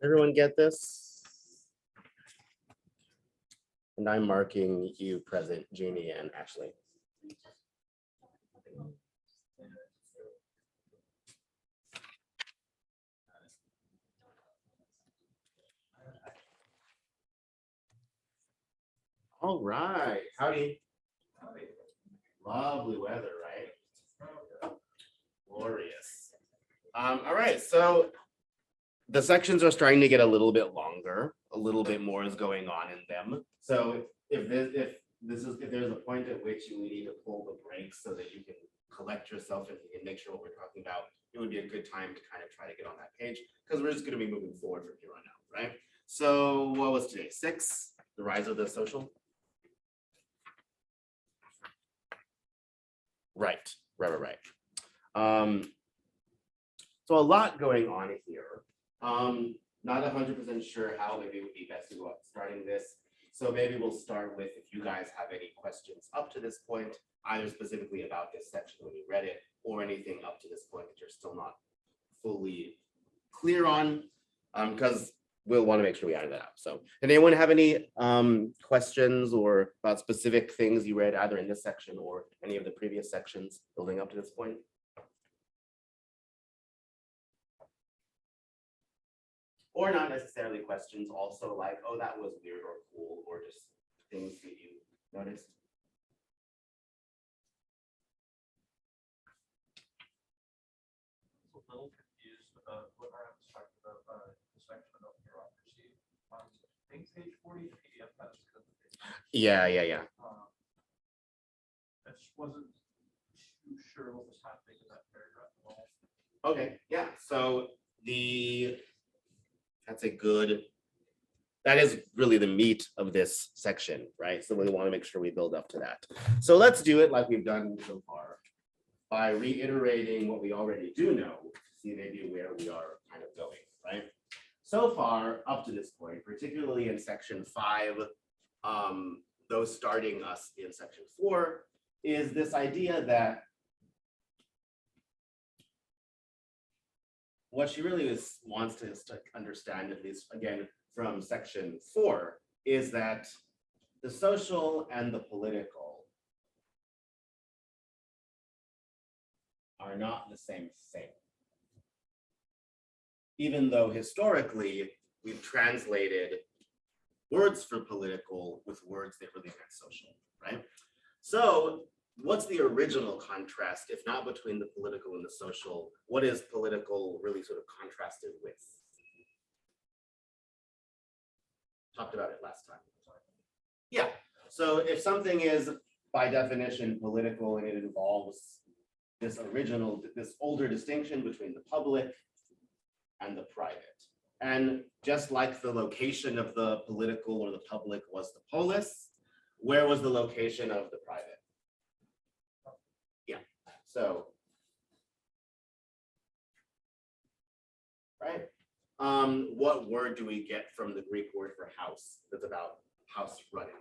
Everyone get this? And I'm marking you present, Jeannie and Ashley. All right, howdy. Lovely weather, right? Glorious. All right, so the sections are starting to get a little bit longer. A little bit more is going on in them. So if there's a point at which you need to pull the brakes so that you can collect yourself and make sure what we're talking about, it would be a good time to kind of try to get on that page because we're just going to be moving forward from here on out, right? So what was today? 6, the rise of the social. Right. So a lot going on here. Not 100% sure how maybe it would be best to go up starting this. So maybe we'll start with if you guys have any questions up to this point, either specifically about this section when you read it or anything up to this point that you're still not fully clear on, because we'll want to make sure we iron that out. So did anyone have any questions or about specific things you read either in this section or any of the previous sections building up to this point? Or not necessarily questions, also like, oh, that was weird or cool, or just things that you noticed. A little confused about what Arendt was talking about the section of bureaucracy. I think page 40, the PDF has the page. Yeah. I just wasn't too sure what was happening in that paragraph at all. Okay, yeah. So that is really the meat of this section, right? So we want to make sure we build up to that. So let's do it like we've done so far by reiterating what we already do know, to see maybe where we are kind of going, right? So far up to this point, particularly in section 5, those starting us in section 4, is this idea that what she really wants to understand, at least again from section 4, is that the social and the political are not the same thing. Even though historically we've translated words for political with words that really meant social, right? So what's the original contrast, if not between the political and the social? What is political really sort of contrasted with? Talked about it last time. Yeah, so if something is by definition political and it involves this older distinction between the public and the private. And just like the location of the political or the public was the polis, where was the location of the private? Yeah, so, right. What word do we get from the Greek word for house that's about house running?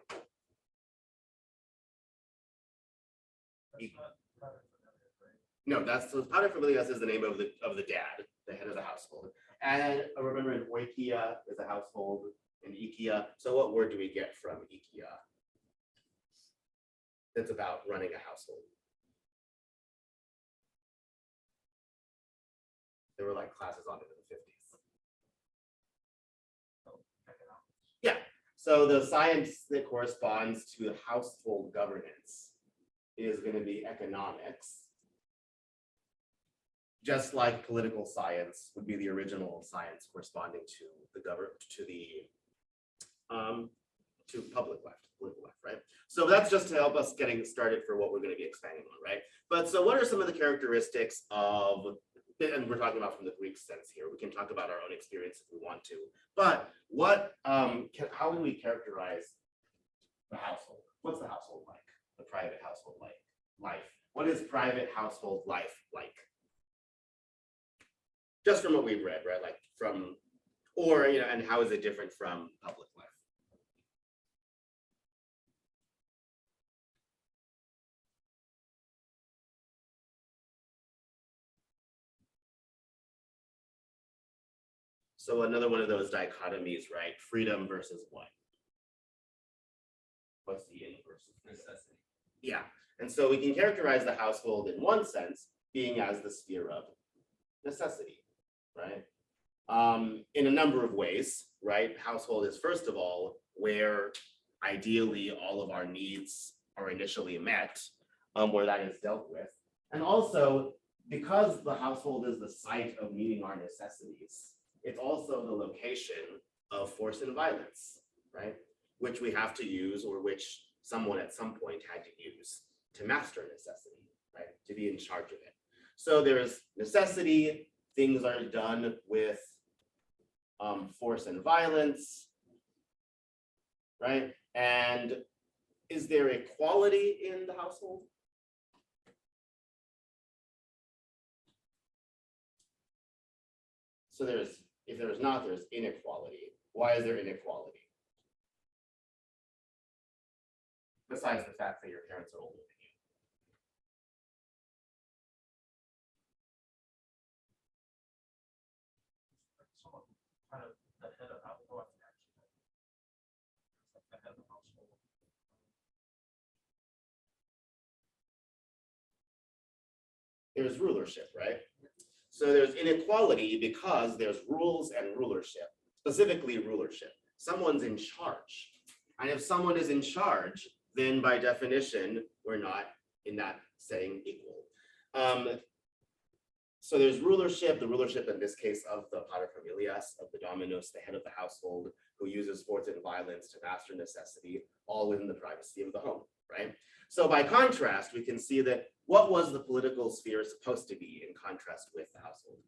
No, that's so paterfamilias is the name of the dad, the head of the household. And remember, in oikia is a household, in ikia. So what word do we get from ikia? That's about running a household. There were like classes on it in the 50s. Yeah, so the science that corresponds to household governance is going to be economics. Just like political science would be the original science corresponding to the public life, political life, right? So that's just to help us getting started for what we're going to be expanding on, right? But so what are some of the characteristics of, and we're talking about from the Greek sense here, we can talk about our own experience if we want to, but what, how do we characterize the household? What's the household like? The private household life? What is private household life like? Just from what we've read, right? Like from, or, you know, and how is it different from public life? So another one of those dichotomies, right? Freedom versus what? What's the in versus necessity? Yeah, and so we can characterize the household in one sense being as the sphere of necessity, right? In a number of ways, right? Household is first of all where ideally all of our needs are initially met, where that is dealt with. And also because the household is the site of meeting our necessities, it's also the location of force and violence, right? Which we have to use, or which someone at some point had to use to master necessity, right? To be in charge of it. So there's necessity, things are done with force and violence, right? And is there equality in the household? So if there's not, there's inequality. Why is there inequality? Besides the fact that your parents are older than you. Someone kind of the head of household, actually. It's like the head of the household. There's rulership, right? So there's inequality because there's rules and rulership, specifically rulership. Someone's in charge. And if someone is in charge, then by definition, we're not in that setting equal. So there's rulership, the rulership in this case of the paterfamilias, of the dominus, the head of the household, who uses force and violence to master necessity, all within the privacy of the home, right? So by contrast, we can see that what was the political sphere supposed to be in contrast with the household?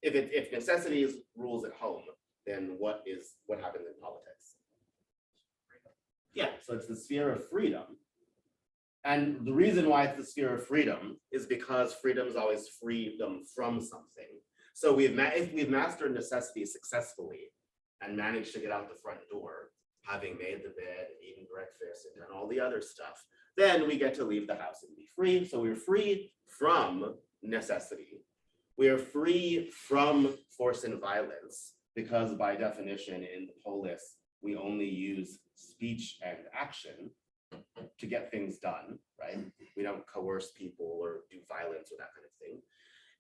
If necessity is rules at home, then what happens in politics? Yeah, so it's the sphere of freedom. And the reason why it's the sphere of freedom is because freedom is always freedom from something. So if we've mastered necessity successfully and managed to get out the front door, having made the bed and eaten breakfast and done all the other stuff, then we get to leave the house and be free. So we're free from necessity. We are free from force and violence because by definition in the polis, we only use speech and action to get things done, right? We don't coerce people or do violence or that kind of thing.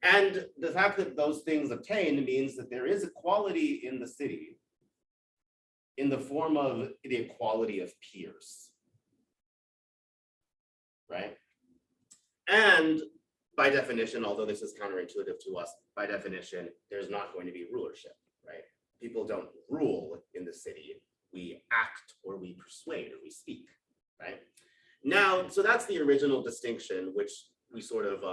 And the fact that those things obtain means that there is equality in the city in the form of the equality of peers, right? And by definition, although this is counterintuitive to us, by definition, there's not going to be rulership, right? People don't rule in the city. We act or we persuade or we speak, right? Now, so that's the original distinction, which we sort of,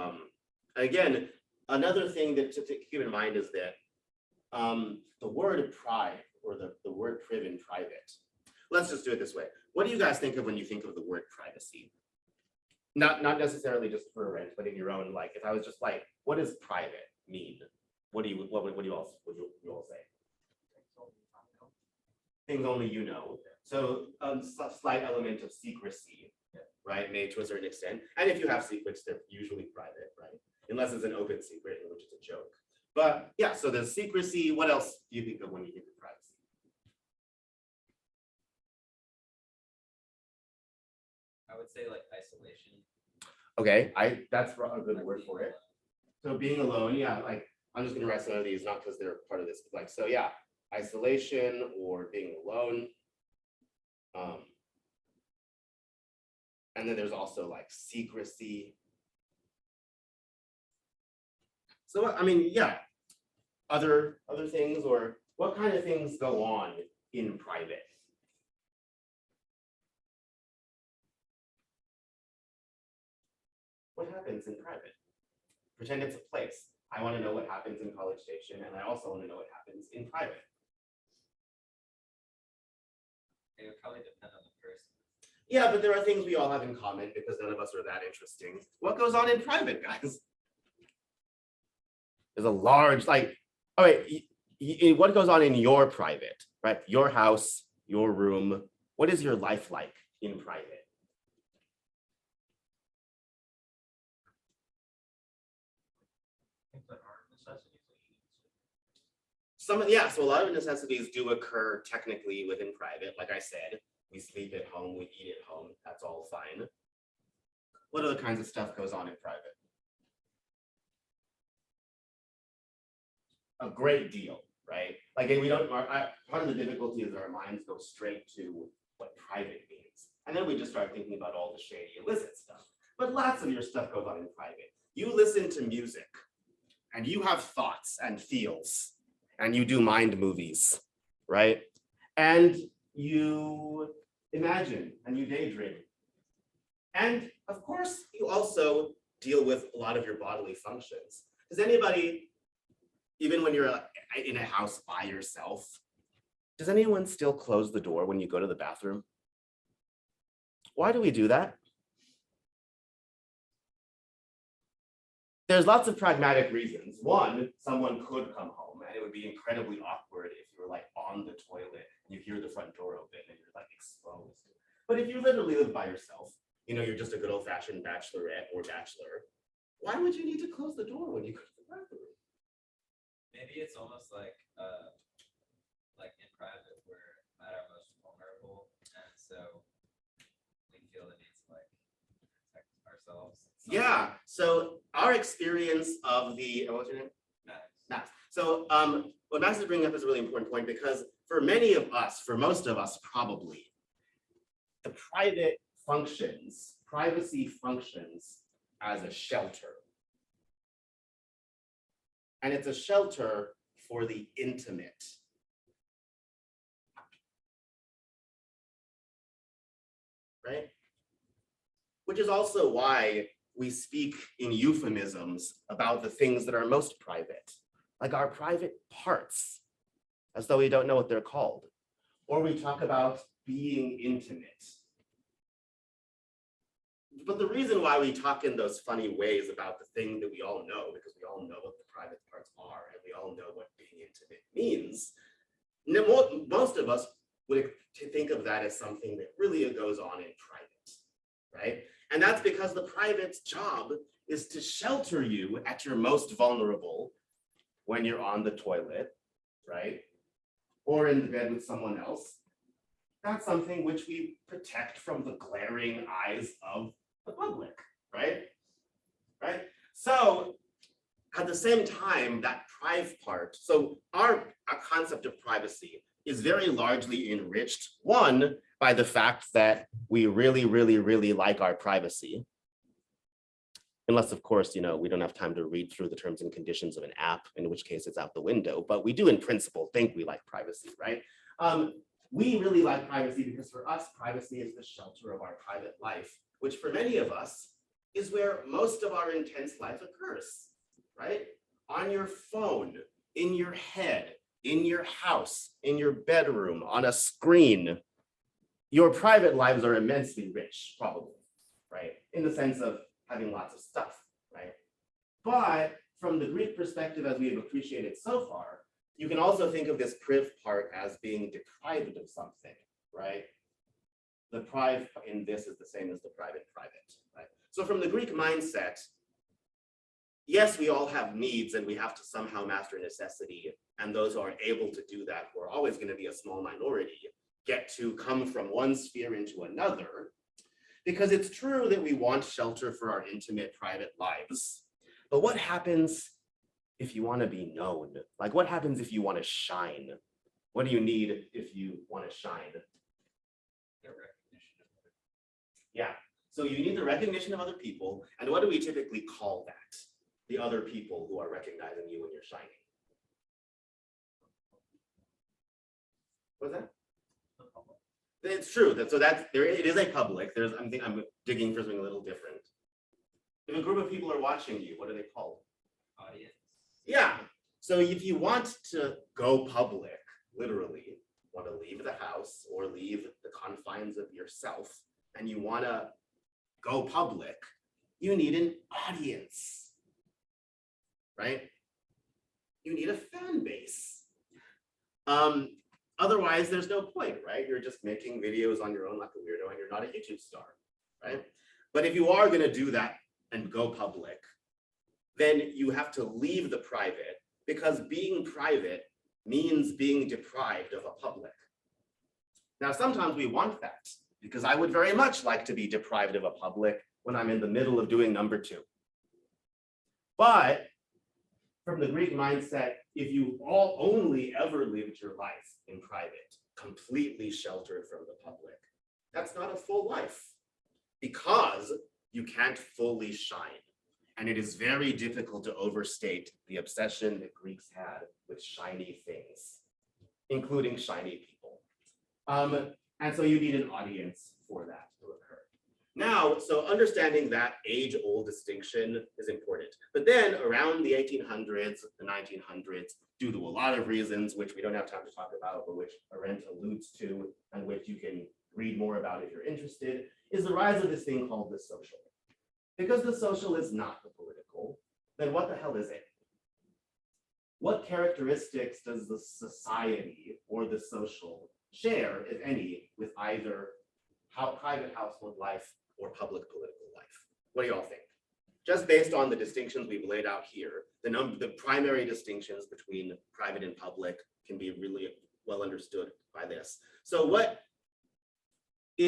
again, another thing that to keep in mind is that the word pride or the word priv in private, let's just do it this way. What do you guys think of when you think of the word privacy? Not necessarily just for Arendt, but in your own, like, if I was just like, what does private mean? What do you all say? Things only you know. So a slight element of secrecy, right, made to a certain extent. And if you have secrets, they're usually private, right? Unless it's an open secret, which is a joke. But yeah, so there's secrecy. What else do you think of when you think of privacy? I would say like isolation. Okay, that's a good word for it. So being alone, yeah, like I'm just gonna write some of these, not because they're part of this, like, so yeah, isolation or being alone. And then there's also like secrecy. So I mean, yeah, other things, or what kind of things go on in private? What happens in private? Pretend it's a place. I want to know what happens in College Station, and I also want to know what happens in private. It would probably depend on the person. Yeah, but there are things we all have in common because none of us are that interesting. What goes on in private, guys? There's a large, like, all right, what goes on in your private, right? Your house, your room. What is your life like in private? Things that aren't necessities. So a lot of necessities do occur technically within private. Like I said, we sleep at home, we eat at home, that's all fine. What other kinds of stuff goes on in private? A great deal, right? Like we don't, part of the difficulty is our minds go straight to what private means. And then we just start thinking about all the shady illicit stuff. But lots of your stuff goes on in private. You listen to music and you have thoughts and feels and you do mind movies, right? And you imagine and you daydream. And of course, you also deal with a lot of your bodily functions. Does anybody, even when you're in a house by yourself, does anyone still close the door when you go to the bathroom? Why do we do that? There's lots of pragmatic reasons. One, someone could come home and it would be incredibly awkward if you were like on the toilet and you hear the front door open and you're like exposed. But if you literally live by yourself, you know, you're just a good old fashioned bachelorette or bachelor, why would you need to close the door when you go to the bathroom? Maybe it's almost like in private, we're at our most vulnerable, and so we feel the need to like protect ourselves. Yeah, so our experience of the, what's your name? Max. So what Max is bringing up is a really important point because for many of us, for most of us probably, the privacy functions as a shelter. And it's a shelter for the intimate. Right? Which is also why we speak in euphemisms about the things that are most private, like our private parts, as though we don't know what they're called. Or we talk about being intimate. But the reason why we talk in those funny ways about the thing that we all know, because we all know what the private parts are, and we all know what being intimate means, most of us would think of that as something that really goes on in private, right? And that's because the private's job is to shelter you at your most vulnerable when you're on the toilet, right? Or in the bed with someone else. That's something which we protect from the glaring eyes of the public, right? Right? So at the same time, that prive part, so our concept of privacy is very largely enriched, one, by the fact that we really, really, really like our privacy. Unless, of course, you know, we don't have time to read through the terms and conditions of an app, in which case it's out the window, but we do in principle think we like privacy, right? We really like privacy because for us, privacy is the shelter of our private life, which for many of us is where most of our intense life occurs, right? On your phone, in your head, in your house, in your bedroom, on a screen. Your private lives are immensely rich, probably, right? In the sense of having lots of stuff, right? But from the Greek perspective, as we have appreciated so far, you can also think of this priv part as being deprived of something, right? The prive in this is the same as the private, right? So from the Greek mindset, yes, we all have needs and we have to somehow master necessity. And those who are able to do that, who are always going to be a small minority, get to come from one sphere into another. Because it's true that we want shelter for our intimate private lives. But what happens if you want to be known? Like what happens if you want to shine? What do you need if you want to shine? The recognition of other Yeah, so you need the recognition of other people. And what do we typically call that? The other people who are recognizing you when you're shining. What's that? It's true. So that's there. It is a public. I'm digging for something a little different. If a group of people are watching you, what are they called? audience. Yeah. So if you want to go public, literally, want to leave the house or leave the confines of yourself, and you want to go public, you need an audience, right? You need a fan base. Otherwise, there's no point, right? You're just making videos on your own like a weirdo and you're not a YouTube star, right? But if you are going to do that and go public, then you have to leave the private because being private means being deprived of a public. Now, sometimes we want that, because I would very much like to be deprived of a public when I'm in the middle of doing number 2. But from the Greek mindset, if you only ever lived your life in private, completely sheltered from the public, that's not a full life, because you can't fully shine. And it is very difficult to overstate the obsession that Greeks had with shiny things, including shiny people. And so you need an audience for that to occur. Now, so understanding that age-old distinction is important. But then around the 1800s, the 1900s, due to a lot of reasons, which we don't have time to talk about, but which Arendt alludes to, and which you can read more about if you're interested, is the rise of this thing called the social. Because the social is not the political, then what the hell is it? What characteristics does the society or the social share, if any, with either private household life or public political life? What do you all think? Just based on the distinctions we've laid out here, the primary distinctions between private and public can be really well understood by this. So what do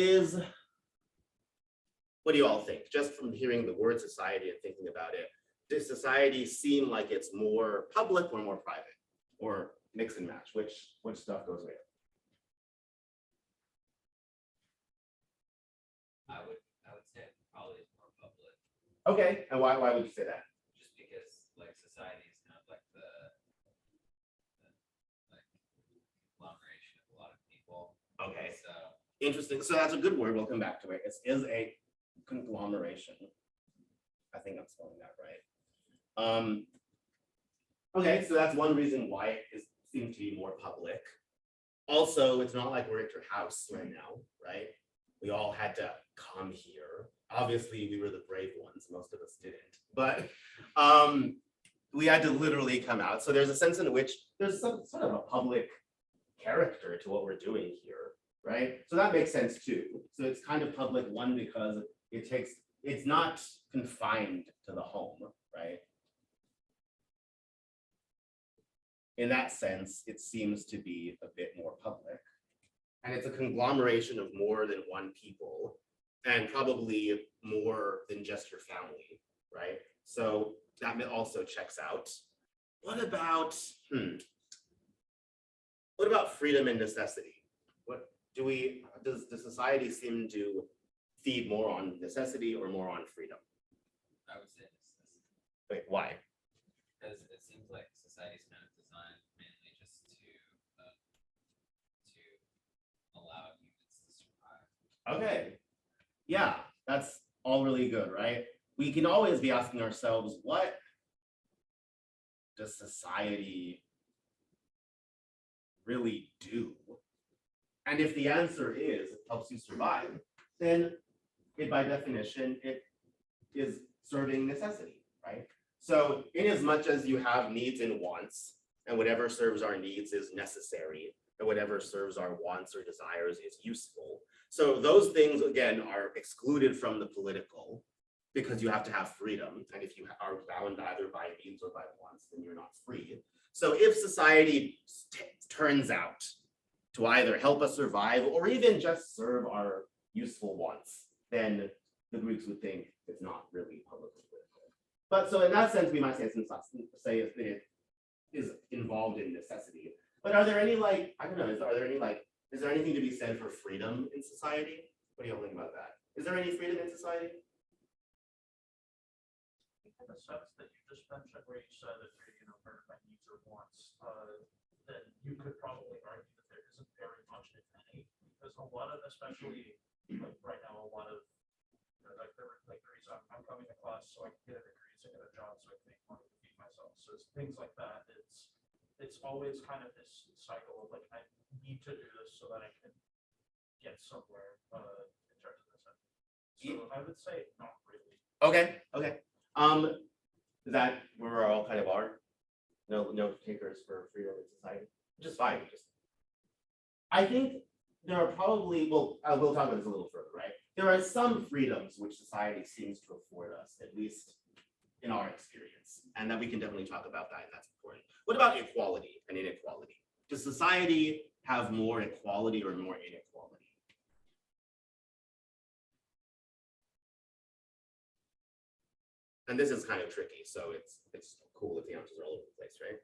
you all think? Just from hearing the word society and thinking about it, does society seem like it's more public or more private? Or mix and match? Which stuff goes where? I would say probably it's more public, Okay, and why would you say that? just because like society is kind of like the like conglomeration of a lot of people. Okay, So interesting. So that's a good word. We'll come back to it. It is a conglomeration. I think I'm spelling that right. Okay, so that's one reason why it seems to be more public. Also, it's not like we're at your house right now, right? We all had to come here. Obviously, we were the brave ones. Most of us didn't, but we had to literally come out. So there's a sense in which there's some sort of a public character to what we're doing here, right? So that makes sense too. So it's kind of public, one, because it's not confined to the home, right? In that sense, it seems to be a bit more public. And it's a conglomeration of more than one people, and probably more than just your family, right? So that also checks out. What about freedom and necessity? Does the society seem to feed more on necessity or more on freedom? I would say necessity, Wait, why? because it seems like society's kind of designed mainly just to allow humans to survive. Okay. Yeah, that's all really good, right? We can always be asking ourselves, what does society really do? And if the answer is it helps you survive, then it by definition, it is serving necessity, right? So in as much as you have needs and wants, and whatever serves our needs is necessary, and whatever serves our wants or desires is useful. So those things, again, are excluded from the political because you have to have freedom. And if you are bound either by needs or by wants, then you're not free. So if society turns out to either help us survive or even just serve our useful wants, then the Greeks would think it's not really public or political. But so in that sense, we might say it is involved in necessity. But are there any is there anything to be said for freedom in society? What do you all think about that? Is there any freedom in society? In the sense that you just mentioned where you said if you're burdened by needs or wants, then you could probably argue that there isn't very much, if any, because a lot of, especially like right now, a lot of like the reason I'm coming to class so I can get a degree, so I get a job, so I can make money to feed myself. So it's things like that. It's always kind of this cycle of like I need to do this so that I can get somewhere in terms of this. So I would say not really. Okay. Is that where we all kind of are? No takers for freedom in society, which is fine. I think there are probably, we'll talk about this a little further, right? There are some freedoms which society seems to afford us, at least in our experience, and that we can definitely talk about that, and that's important. What about equality and inequality? does society have more equality or more inequality? And this is kind of tricky, so it's cool if the answers are all over the place, right?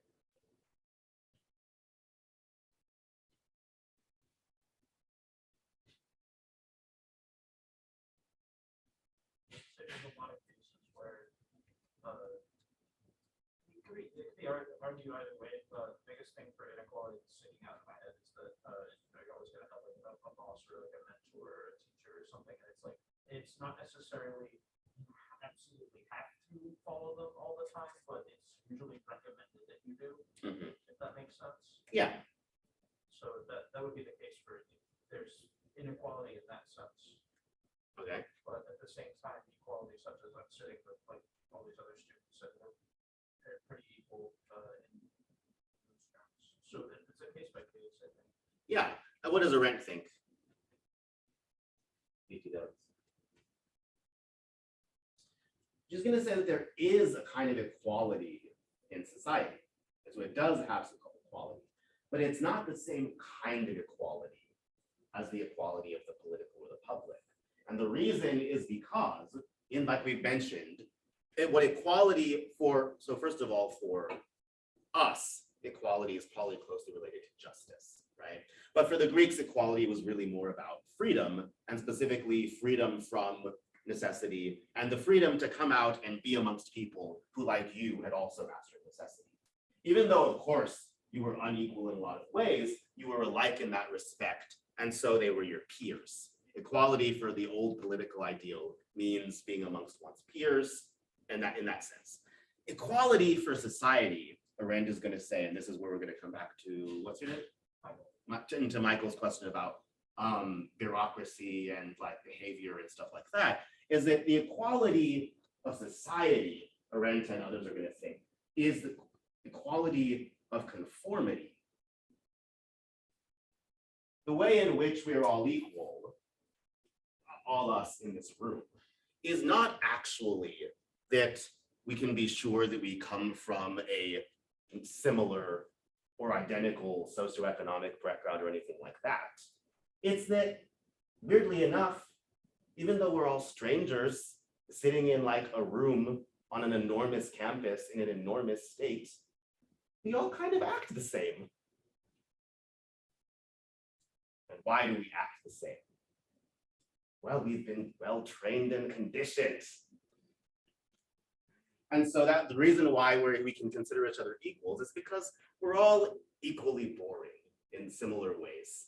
So there's a lot of cases where, it could be argue either way. The biggest thing for inequality that's sticking out in my head is that, you're always gonna have like a boss or like a mentor or a teacher or something, and it's like, it's not necessarily, you absolutely have to follow them all the time, but it's usually recommended that you do, Mhm. if that makes sense. Yeah, So that would be the case for, there's inequality in that sense, okay. but at the same time, equality such as I'm sitting with like all these other students and they're pretty equal, in those terms. So it's a case by case, I think. Yeah, and what does Arendt think? Just gonna say that there is a kind of equality in society. So it does have some equality, but it's not the same kind of equality as the equality of the political or the public. And the reason is because, like we've mentioned, what equality for, so first of all, for us, equality is probably closely related to justice, right? But for the Greeks, equality was really more about freedom, and specifically freedom from necessity, and the freedom to come out and be amongst people who, like you, had also mastered necessity. Even though, of course, you were unequal in a lot of ways, you were alike in that respect, and so they were your peers. Equality for the old political ideal means being amongst one's peers, and in that sense. Equality for society, Arendt is going to say, and this is where we're going to come back to, what's your name? To Michael's question about bureaucracy and like behavior and stuff like that, is that the equality of society, Arendt and others are going to think, is the equality of conformity. The way in which we are all equal, all us in this room, is not actually that we can be sure that we come from a similar or identical socioeconomic background or anything like that. It's that, weirdly enough, even though we're all strangers sitting in like a room on an enormous campus in an enormous state, we all kind of act the same. And why do we act the same? Well, we've been well trained and conditioned. And so that the reason why we can consider each other equals is because we're all equally boring in similar ways,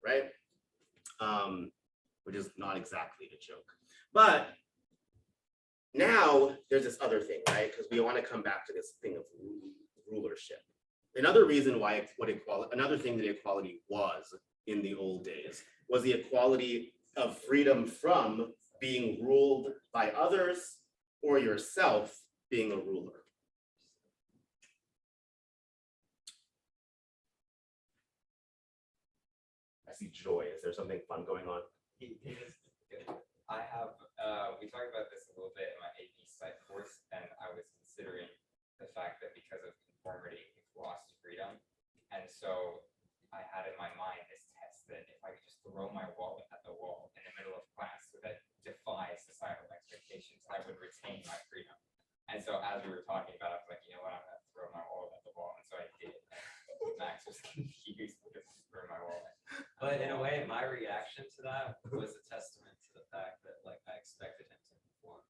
right? Which is not exactly a joke. But now there's this other thing, right? Because we want to come back to this thing of rulership. Another reason why another thing that equality was in the old days was the equality of freedom from being ruled by others or yourself being a ruler. I see joy. Is there something fun going on? I have, we talked about this a little bit in my AP Psych course, and I was considering the fact that because of conformity, we've lost freedom. And so I had in my mind this test that if I could just throw my wallet at the wall in the middle of class so that defies societal expectations, I would retain my freedom. And so as we were talking about it, I was like, you know what, I'm gonna throw my wallet at the wall. And so I did. Max was confused because I threw my wallet. But in a way, my reaction to that was a testament to the fact that like I expected him to conform.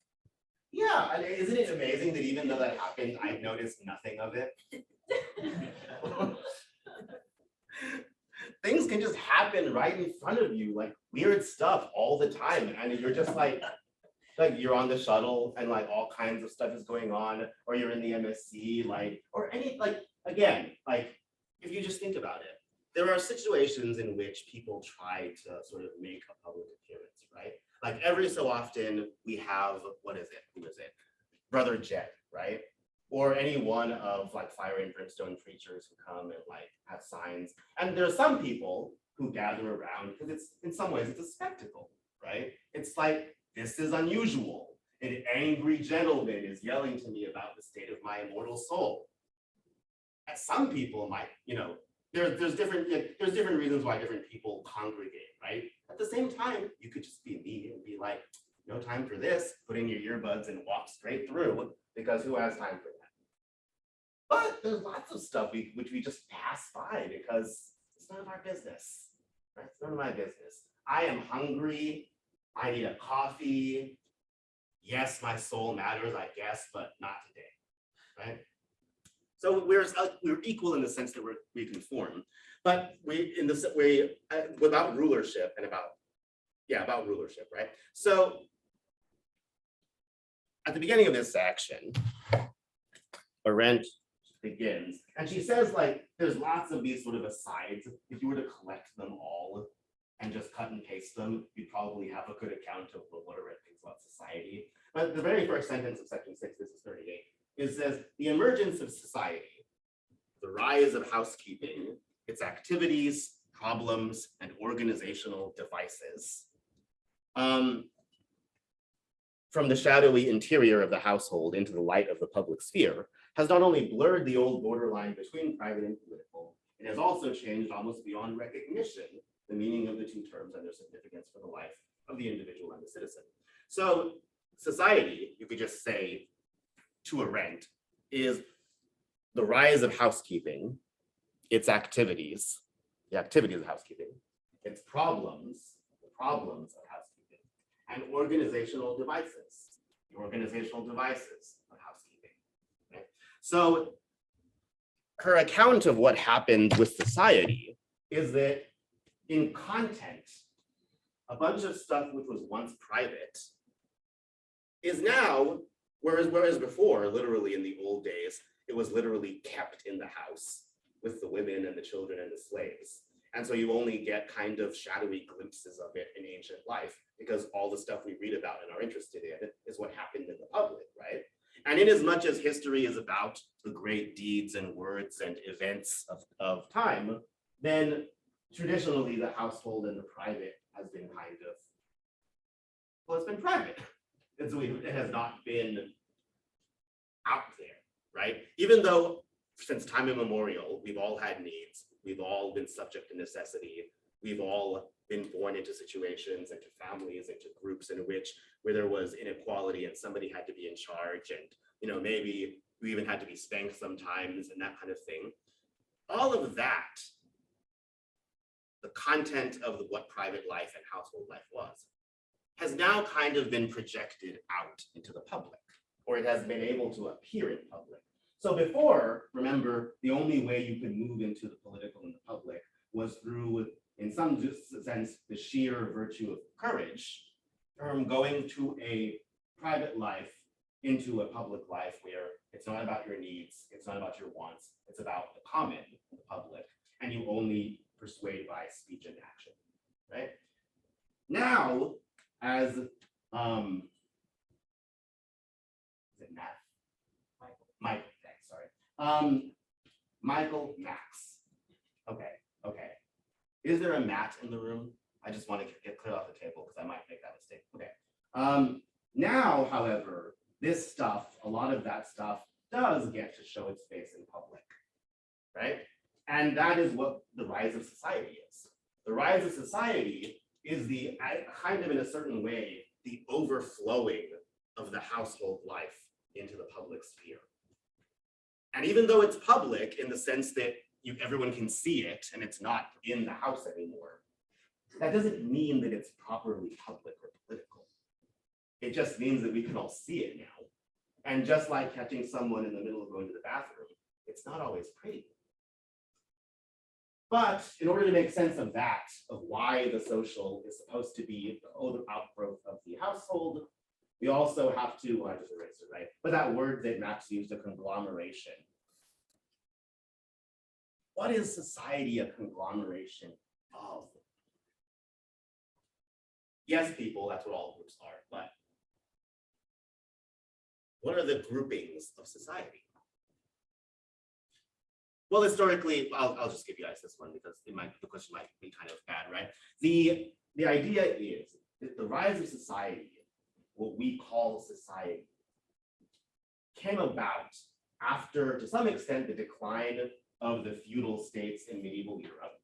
Yeah, and isn't it amazing that even though that happened, I noticed nothing of it? Things can just happen right in front of you, like weird stuff all the time, and you're just like you're on the shuttle and like all kinds of stuff is going on, or you're in the MSC, like, or any, like, again, like if you just think about it, there are situations in which people try to sort of make a public appearance, right? Like every so often we have, who is it? Brother Jed, right? Or any one of like fire and brimstone preachers who come and like have signs. And there are some people who gather around because it's, in some ways, it's a spectacle, right? It's like, this is unusual. An angry gentleman is yelling to me about the state of my immortal soul. And some people might, there's different reasons why different people congregate, right? At the same time, you could just be me and be like, no time for this, put in your earbuds and walk straight through, because who has time for that? But there's lots of stuff which we just pass by because it's none of our business, right? It's none of my business. I am hungry. I need a coffee. Yes, my soul matters, I guess, but not today, right? So we're equal in the sense that we conform, but without rulership and about rulership, right? So at the beginning of this section, Arendt begins, and she says, like, there's lots of these sort of asides. If you were to collect them all and just cut and paste them, you'd probably have a good account of what Arendt thinks about society. But the very first sentence of section 6, this is 38, it says, the emergence of society, the rise of housekeeping, its activities, problems, and organizational devices. From the shadowy interior of the household into the light of the public sphere has not only blurred the old borderline between private and political, it has also changed almost beyond recognition the meaning of the two terms and their significance for the life of the individual and the citizen. So society, you could just say to Arendt, is the rise of housekeeping, its activities, the activities of housekeeping, its problems, the problems of housekeeping, and organizational devices, the organizational devices of housekeeping. Okay? So her account of what happened with society is that in content, a bunch of stuff which was once private is now, whereas before, literally in the old days, it was literally kept in the house with the women and the children and the slaves. And so you only get kind of shadowy glimpses of it in ancient life because all the stuff we read about and are interested in is what happened in the public, right? And in as much as history is about the great deeds and words and events of time, then traditionally the household and the private has been kind of, well, it's been private. It has not been out there, right? Even though since time immemorial, we've all had needs, we've all been subject to necessity, we've all been born into situations, into families, into groups where there was inequality and somebody had to be in charge, and maybe we even had to be spanked sometimes and that kind of thing. All of that, the content of what private life and household life was, has now kind of been projected out into the public, or it has been able to appear in public. So before, remember, the only way you could move into the political and the public was through, in some sense, the sheer virtue of courage, from going to a private life into a public life where it's not about your needs, it's not about your wants, it's about the common, the public, and you only persuade by speech and action, right? Now, as, is it Matt? Michael, thanks, sorry. Michael Max. Okay. Is there a Matt in the room? I just want to get clear off the table because I might make that mistake. Okay. Now, however, this stuff, a lot of that stuff does get to show its face in public, right? And that is what the rise of society is. The rise of society is the kind of, in a certain way, the overflowing of the household life into the public sphere. And even though it's public in the sense that everyone can see it and it's not in the house anymore, that doesn't mean that it's properly public or political. It just means that we can all see it now. And just like catching someone in the middle of going to the bathroom, it's not always pretty. But in order to make sense of that, of why the social is supposed to be the outgrowth of the household, we also have to, well, I just erased it, right? But that word that Max used, a conglomeration. What is society a conglomeration of? Yes, people, that's what all groups are, but what are the groupings of society? Well, historically, I'll just give you guys this one because the question might be kind of bad, right? The idea is that the rise of society, what we call society, came about after, to some extent, the decline of the feudal states in medieval Europe.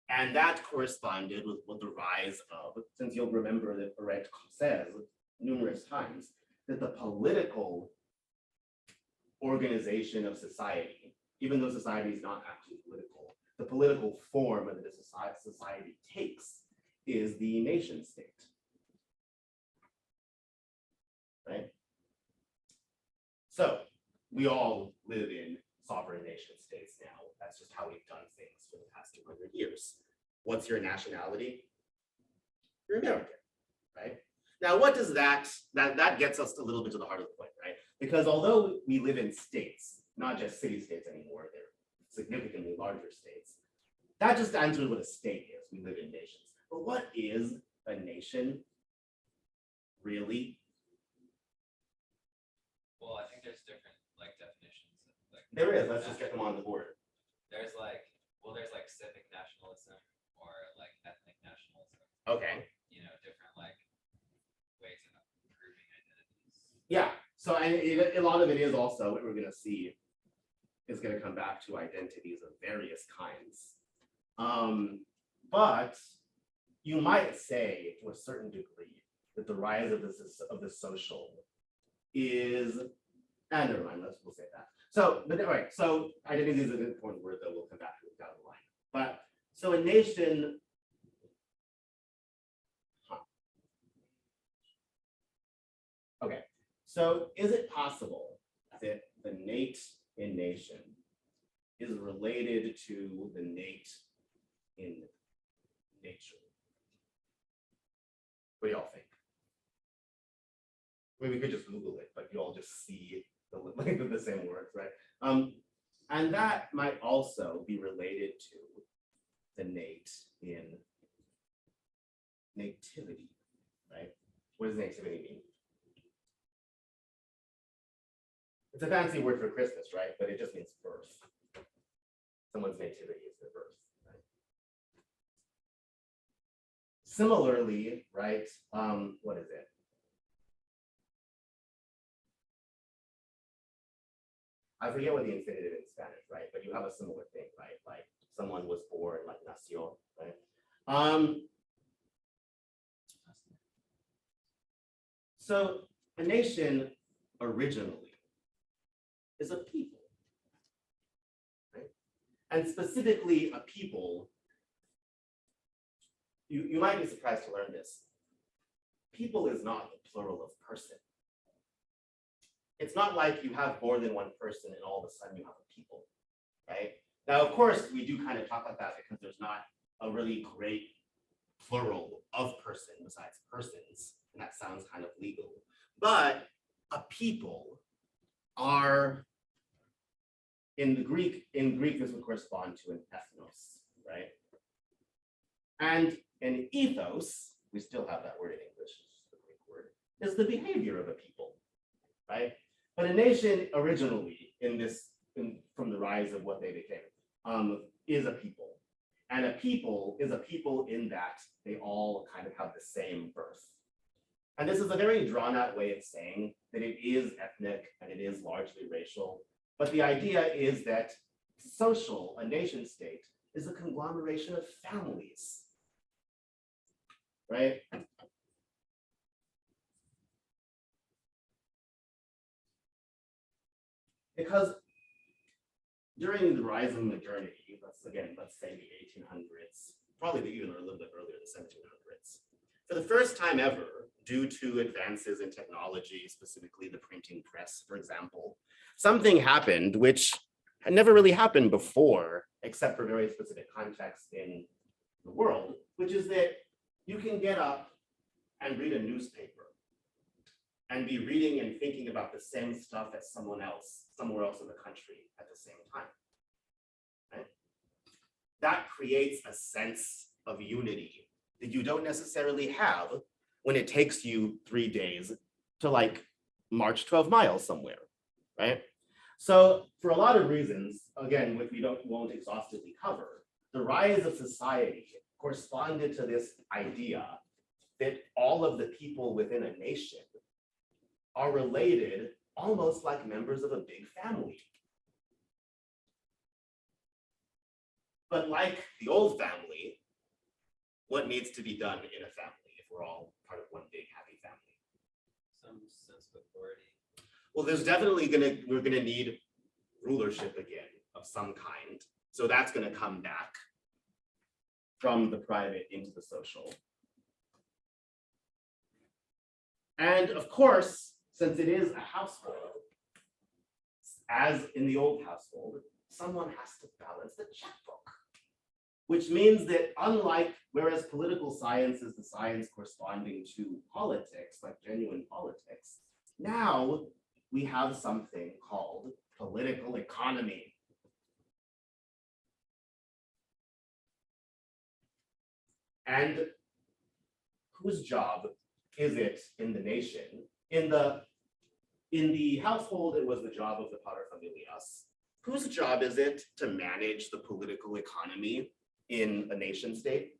And that corresponded with what the rise of, since you'll remember that Arendt says numerous times, that the political organization of society, even though society is not actually political, the political form that the society takes is the nation state. Right? So we all live in sovereign nation states now. That's just how we've done things for the past 200 years. What's your nationality? You're American, right? Now, what does that gets us a little bit to the heart of the point, right? Because although we live in states, not just city states anymore, they're significantly larger states, that just answers what a state is. We live in nations. But what is a nation really? Well, I think there's different like definitions. Like There is. Let's just get them on the board. there's like civic nationalism or like ethnic nationalism. Okay. You know, different like ways of grouping identities. Yeah. So a lot of it is also what we're going to see is going to come back to identities of various kinds. But you might say to a certain degree that the rise of the social is, never mind, we'll say that. So, but all right, so identity is an important word that we'll come back to down the line. But so a nation, okay, so is it possible that the Nate in nation is related to the Nate in nature? What do y'all think? I mean, we could just Google it, but you all just see the same words, right? And that might also be related to the Nate in nativity, right? What does nativity mean? It's a fancy word for Christmas, right? But it just means birth. Someone's nativity is their birth, right? Similarly, right? What is it? I forget what the infinitive in Spanish, right? But you have a similar thing, right? Like someone was born, like nació, right? So a nation originally is a people, right? And specifically a people, you might be surprised to learn this. People is not the plural of person. It's not like you have more than one person and all of a sudden you have a people, right? Now, of course, we do kind of talk about that because there's not a really great plural of person besides persons, and that sounds kind of legal. But a people are, in Greek, this would correspond to an ethnos, right? And an ethos, we still have that word in English, the Greek word, is the behavior of a people, right? But a nation originally from the rise of what they became is a people. And a people is a people in that they all kind of have the same birth. And this is a very drawn out way of saying that it is ethnic and it is largely racial. But the idea is that a nation state, is a conglomeration of families, right? Because during the rise of modernity, let's say the 1800s, probably even a little bit earlier, the 1700s, for the first time ever, due to advances in technology, specifically the printing press, for example, something happened which had never really happened before, except for very specific contexts in the world, which is that you can get up and read a newspaper and be reading and thinking about the same stuff as someone else, somewhere else in the country at the same time. Right? That creates a sense of unity that you don't necessarily have when it takes you 3 days to like march 12 miles somewhere, right? So for a lot of reasons, again, which we won't exhaustively cover, the rise of society corresponded to this idea that all of the people within a nation are related almost like members of a big family. But like the old family, what needs to be done in a family if we're all part of one big happy family? Some sense of authority. Well, we're gonna need rulership again of some kind. So that's gonna come back from the private into the social. And of course, since it is a household, as in the old household, someone has to balance the checkbook. Which means that whereas political science is the science corresponding to politics, like genuine politics, now we have something called political economy. And whose job is it in the nation? In the household, it was the job of the paterfamilias. Whose job is it to manage the political economy in a nation state?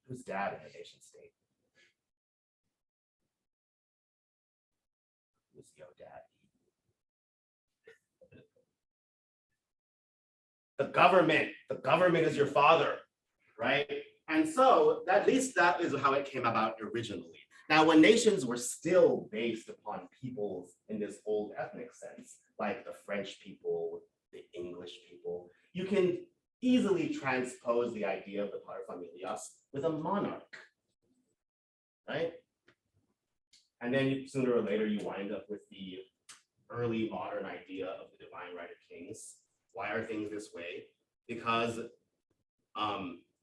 Who's dad in a nation state? Who's your dad? The government is your father, right? And so at least that is how it came about originally. Now, when nations were still based upon peoples in this old ethnic sense, like the French people, the English people, you can easily transpose the idea of the paterfamilias with a monarch, right? And then sooner or later, you wind up with the early modern idea of the divine right of kings. Why are things this way? Because,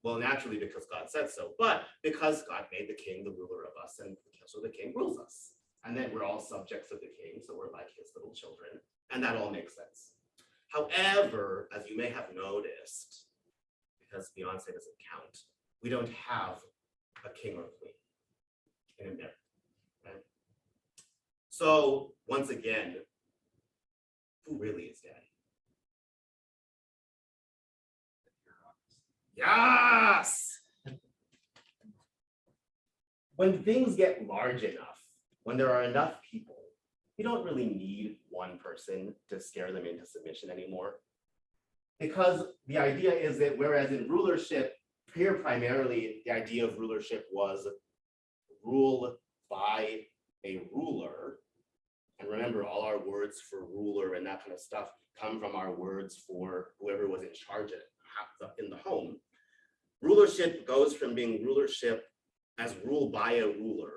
well, naturally because God said so, but because God made the king the ruler of us, and so the king rules us. And then we're all subjects of the king, so we're like his little children, and that all makes sense. However, as you may have noticed, because Beyonce doesn't count, we don't have a king or queen in America. Right? So once again, who really is daddy? Yes! When things get large enough, when there are enough people, you don't really need one person to scare them into submission anymore. Because the idea is that whereas in rulership, here primarily the idea of rulership was rule by a ruler. And remember, all our words for ruler and that kind of stuff come from our words for whoever was in charge in the home. Rulership goes from being rulership as rule by a ruler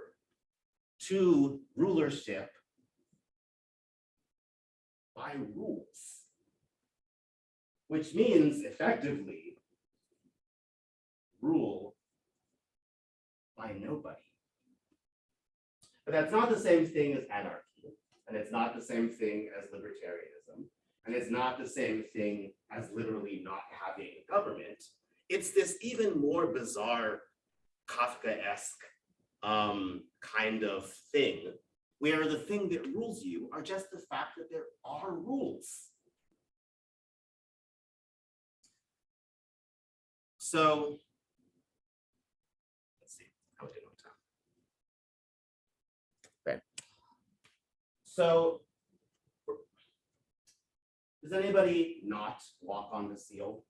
to rulership by rules, which means effectively rule by nobody. But that's not the same thing as anarchy, and it's not the same thing as libertarianism, and it's not the same thing as literally not having a government. It's this even more bizarre Kafka-esque kind of thing, where the thing that rules you are just the fact that there are rules. So, let's see, how we doing on time? Okay. So, does anybody not walk on the seal?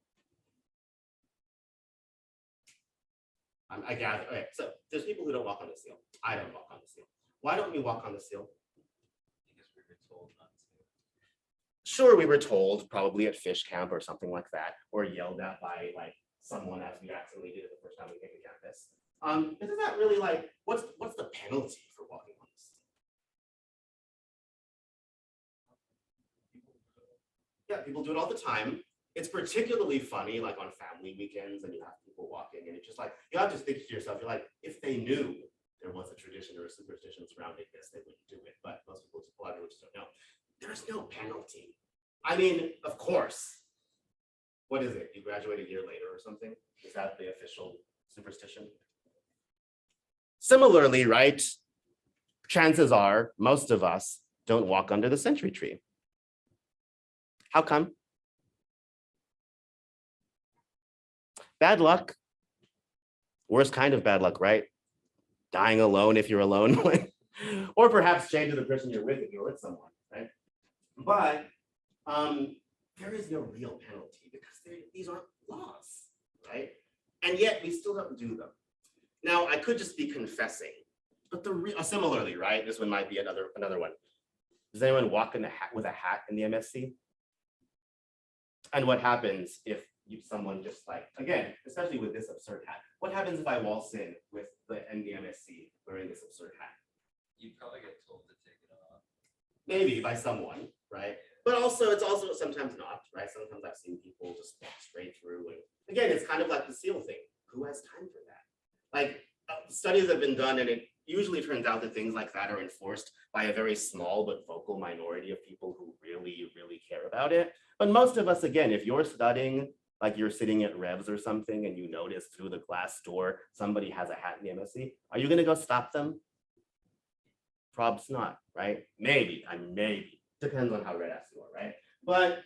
I gather, okay, so there's people who don't walk on the seal. I don't walk on the seal. Why don't we walk on the seal? Because we were told not to. Sure, we were told probably at fish camp or something like that, or yelled at by like someone as we accidentally did it the first time we came to campus. Isn't that really like, what's the penalty for walking on the seal? Yeah, people do it all the time. It's particularly funny, like on family weekends, and you have people walking, and it's just like, you have to think to yourself, you're like, if they knew there was a tradition or a superstition surrounding this, they wouldn't do it. But most people just don't know. There's no penalty. I mean, of course. What is it? You graduate a year later or something? Is that the official superstition? Similarly, right? Chances are most of us don't walk under the century tree. How come? Bad luck. Worst kind of bad luck, right? Dying alone if you're alone. Or perhaps chained to the person you're with if you're with someone, right? But there is no real penalty because these aren't laws, right? And yet we still don't do them. Now, I could just be confessing, but similarly, right? This one might be another one. Does anyone walk in with a hat in the MSC? And what happens if someone just like, again, especially with this absurd hat, what happens if I waltz in with the MSC wearing this absurd hat? You probably get told to take it off. Maybe by someone, right? But also, it's also sometimes not, right? Sometimes I've seen people just walk straight through. And again, it's kind of like the seal thing. Who has time for that? Like studies have been done, and it usually turns out that things like that are enforced by a very small but vocal minority of people who really, really care about it. But most of us, again, if you're studying, like you're sitting at Revs or something, and you notice through the glass door somebody has a hat in the MSc, are you going to go stop them? Probs not, right? Maybe. Depends on how red ass you are, right? But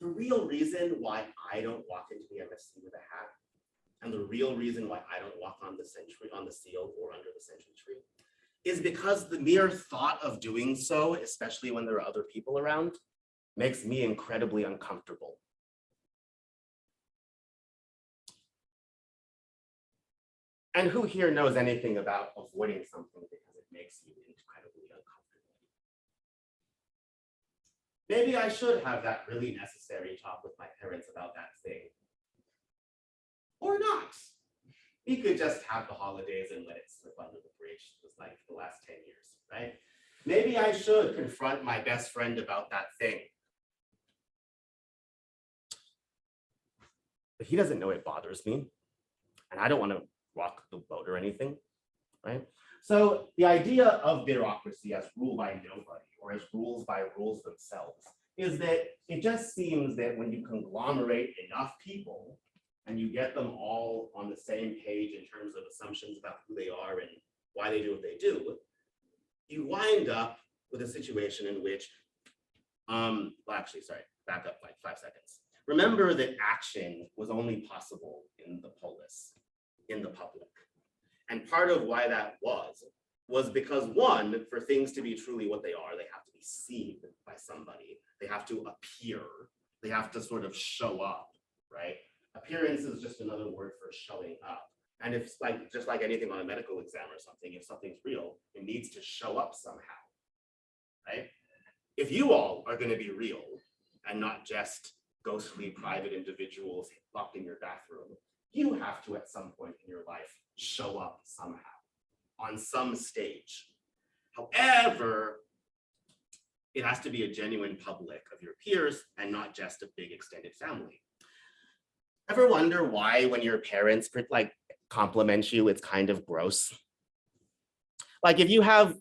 the real reason why I don't walk into the MSc with a hat, and the real reason why I don't walk on the seal or under the century tree, is because the mere thought of doing so, especially when there are other people around, makes me incredibly uncomfortable. And who here knows anything about avoiding something because it makes you incredibly uncomfortable? Maybe I should have that really necessary talk with my parents about that thing. Or not. We could just have the holidays and let it slip under the bridge, just like the last 10 years, right? Maybe I should confront my best friend about that thing. But he doesn't know it bothers me, and I don't want to rock the boat or anything, right? So the idea of bureaucracy as rule by nobody or as rules by rules themselves is that it just seems that when you conglomerate enough people and you get them all on the same page in terms of assumptions about who they are and why they do what they do, you wind up with a situation in which, back up like 5 seconds. Remember that action was only possible in the polis, in the public. And part of why that was because, one, for things to be truly what they are, they have to be seen by somebody. They have to appear. They have to sort of show up, right? Appearance is just another word for showing up. And if like, just like anything on a medical exam or something, if something's real, it needs to show up somehow, right? If you all are going to be real and not just ghostly private individuals locked in your bathroom, you have to at some point in your life show up somehow on some stage. However, it has to be a genuine public of your peers and not just a big extended family. Ever wonder why when your parents like compliment you, it's kind of gross? Like if you have,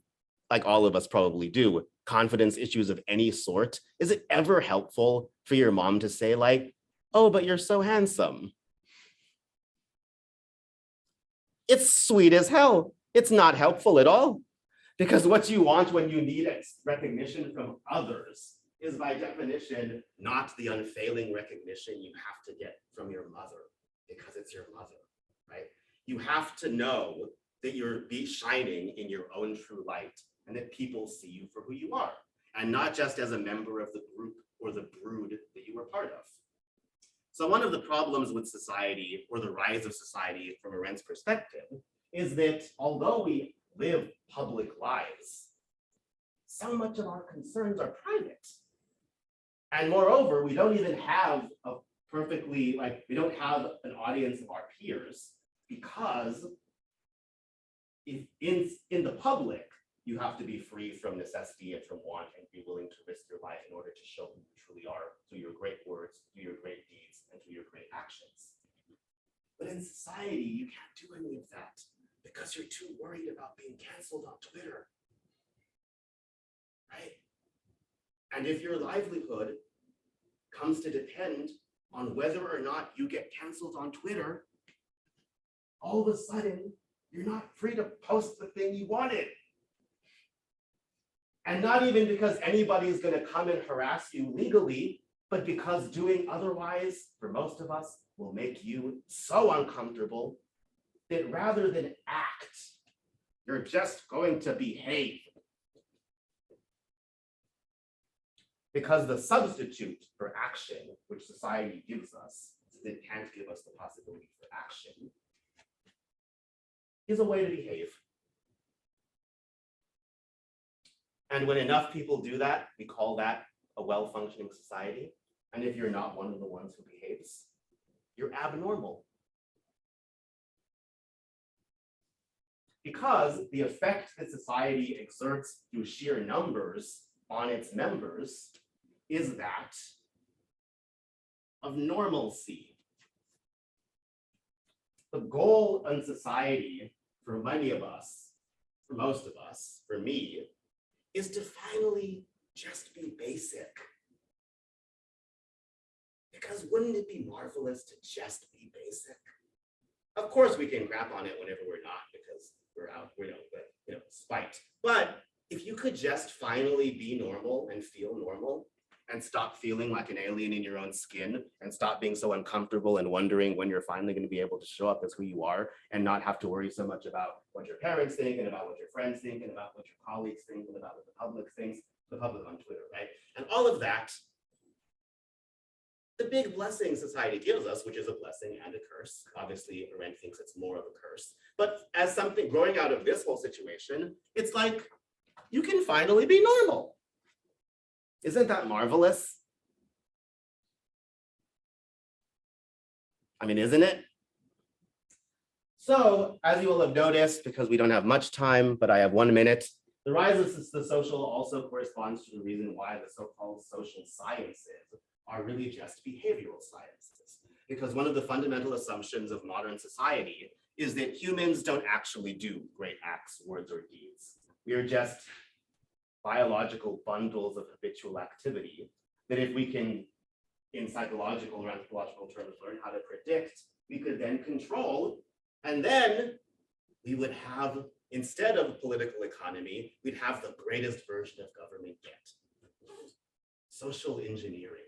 like all of us probably do, confidence issues of any sort, is it ever helpful for your mom to say like, oh, but you're so handsome? It's sweet as hell. It's not helpful at all. Because what you want when you need recognition from others is by definition not the unfailing recognition you have to get from your mother because it's your mother, right? You have to know that you're shining in your own true light and that people see you for who you are and not just as a member of the group or the brood that you were part of. So one of the problems with society or the rise of society from Arendt's perspective is that although we live public lives, so much of our concerns are private. And moreover, we don't even have a perfectly, like, we don't have an audience of our peers because if in the public, you have to be free from necessity and from want and be willing to risk your life in order to show who you truly are through your great words, through your great deeds, and through your great actions. But in society, you can't do any of that because you're too worried about being canceled on Twitter, right? And if your livelihood comes to depend on whether or not you get canceled on Twitter, all of a sudden, you're not free to post the thing you wanted. And not even because anybody is going to come and harass you legally, but because doing otherwise, for most of us, will make you so uncomfortable that rather than act, you're just going to behave. Because the substitute for action, which society gives us, since it can't give us the possibility for action, is a way to behave. And when enough people do that, we call that a well-functioning society. And if you're not one of the ones who behaves, you're abnormal. Because the effect that society exerts through sheer numbers on its members is that of normalcy. The goal in society for many of us, for most of us, for me, is to finally just be basic. Because wouldn't it be marvelous to just be basic? Of course, we can crap on it whenever we're not because we're out, spite. But if you could just finally be normal and feel normal and stop feeling like an alien in your own skin and stop being so uncomfortable and wondering when you're finally going to be able to show up as who you are and not have to worry so much about what your parents think and about what your friends think and about what your colleagues think and about what the public thinks, the public on Twitter, right? And all of that, the big blessing society gives us, which is a blessing and a curse. Obviously, Arendt thinks it's more of a curse. But as something growing out of this whole situation, it's like, you can finally be normal. Isn't that marvelous? I mean, isn't it? So, as you will have noticed, because we don't have much time, but I have 1 minute, the rise of the social also corresponds to the reason why the so-called social sciences are really just behavioral sciences. Because one of the fundamental assumptions of modern society is that humans don't actually do great acts, words, or deeds. We are just biological bundles of habitual activity that if we can, in psychological or anthropological terms, learn how to predict, we could then control, and then we would have, instead of political economy, we'd have the greatest version of government yet. Social engineering.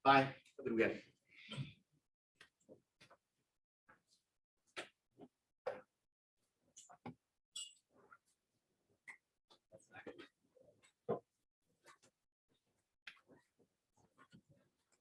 Bye. Have a good weekend.